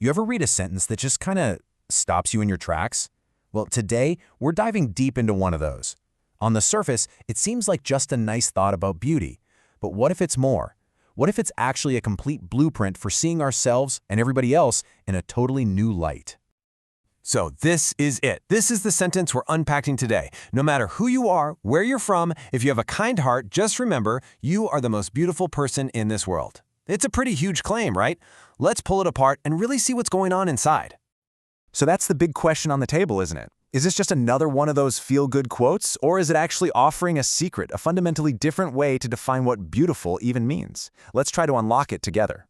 You ever read a sentence that just kind of stops you in your tracks? Well, today, we're diving deep into one of those. On the surface, it seems like just a nice thought about beauty. But what if it's more? What if it's actually a complete blueprint for seeing ourselves and everybody else in a totally new light? So this is it. This is the sentence we're unpacking today. No matter who you are, where you're from, if you have a kind heart, just remember, you are the most beautiful person in this world. It's a pretty huge claim, right? Let's pull it apart and really see what's going on inside. So that's the big question on the table, isn't it? Is this just another one of those feel-good quotes, or is it actually offering a secret, a fundamentally different way to define what beautiful even means? Let's try to unlock it together.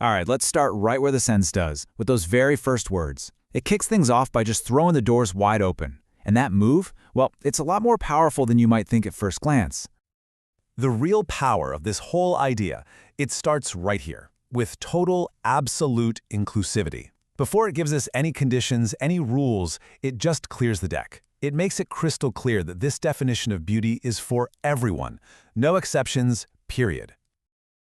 All right, let's start right where the sentence does, with those very first words. It kicks things off by just throwing the doors wide open. And that move, well, it's a lot more powerful than you might think at first glance. The real power of this whole idea, it starts right here, with total, absolute inclusivity. Before it gives us any conditions, any rules, it just clears the deck. It makes it crystal clear that this definition of beauty is for everyone. No exceptions, period.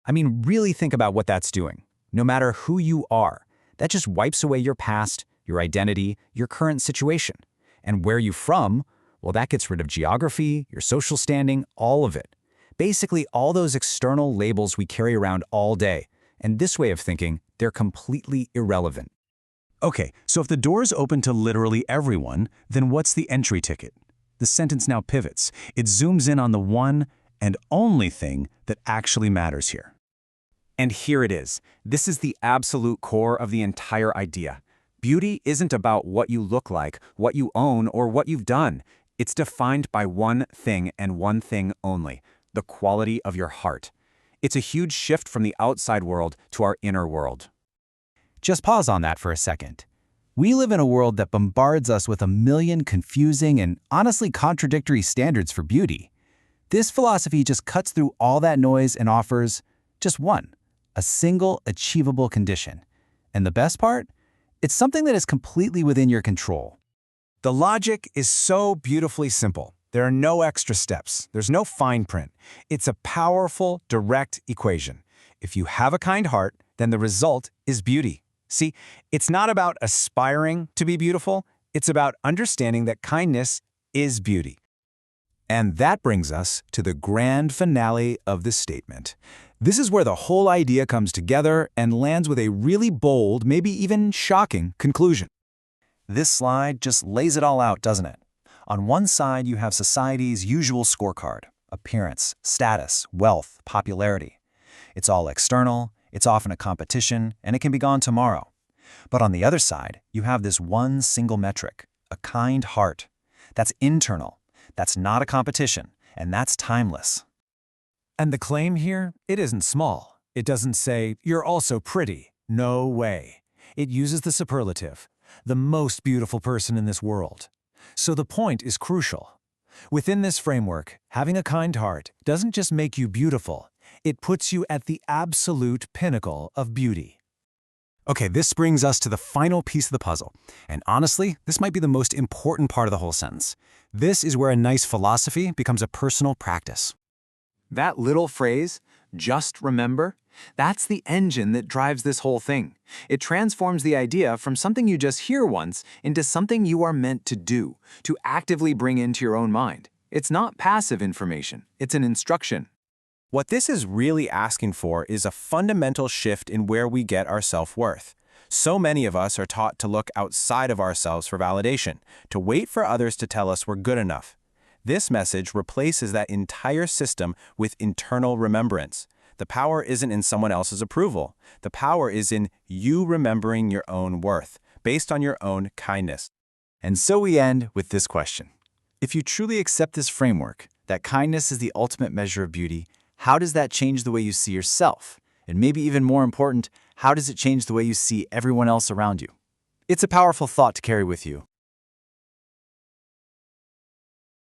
I mean, really think about what that's doing. No matter who you are, that just wipes away your past, your identity, your current situation. And where you're from, well, that gets rid of geography, your social standing, all of it. Basically, all those external labels we carry around all day. And this way of thinking, they're completely irrelevant. Okay, so if the door's open to literally everyone, then what's the entry ticket? The sentence now pivots. It zooms in on the one and only thing that actually matters here. And here it is. This is the absolute core of the entire idea. Beauty isn't about what you look like, what you own, or what you've done. It's defined by one thing and one thing only: the quality of your heart. It's a huge shift from the outside world to our inner world. Just pause on that for a second. We live in a world that bombards us with a million confusing and honestly contradictory standards for beauty. This philosophy just cuts through all that noise and offers just one, a single achievable condition. And the best part? It's something that is completely within your control. The logic is so beautifully simple. There are no extra steps. There's no fine print. It's a powerful, direct equation. If you have a kind heart, then the result is beauty. See, it's not about aspiring to be beautiful. It's about understanding that kindness is beauty. And that brings us to the grand finale of the statement. This is where the whole idea comes together and lands with a really bold, maybe even shocking conclusion. This slide just lays it all out, doesn't it? On one side, you have society's usual scorecard: appearance, status, wealth, popularity. It's all external, it's often a competition, and it can be gone tomorrow. But on the other side, you have this one single metric: a kind heart. That's internal, that's not a competition, and that's timeless. And the claim here, it isn't small. It doesn't say, "You're also pretty." No way. It uses the superlative, the most beautiful person in this world. So the point is crucial. Within this framework, having a kind heart doesn't just make you beautiful, it puts you at the absolute pinnacle of beauty. Okay, this brings us to the final piece of the puzzle. And honestly, this might be the most important part of the whole sentence. This is where a nice philosophy becomes a personal practice. That little phrase, "just remember," that's the engine that drives this whole thing. It transforms the idea from something you just hear once into something you are meant to do, to actively bring into your own mind. It's not passive information, it's an instruction. What this is really asking for is a fundamental shift in where we get our self-worth. So many of us are taught to look outside of ourselves for validation, to wait for others to tell us we're good enough. This message replaces that entire system with internal remembrance. The power isn't in someone else's approval. The power is in you remembering your own worth, based on your own kindness. And so we end with this question. If you truly accept this framework, that kindness is the ultimate measure of beauty, how does that change the way you see yourself? And maybe even more important, how does it change the way you see everyone else around you? It's a powerful thought to carry with you.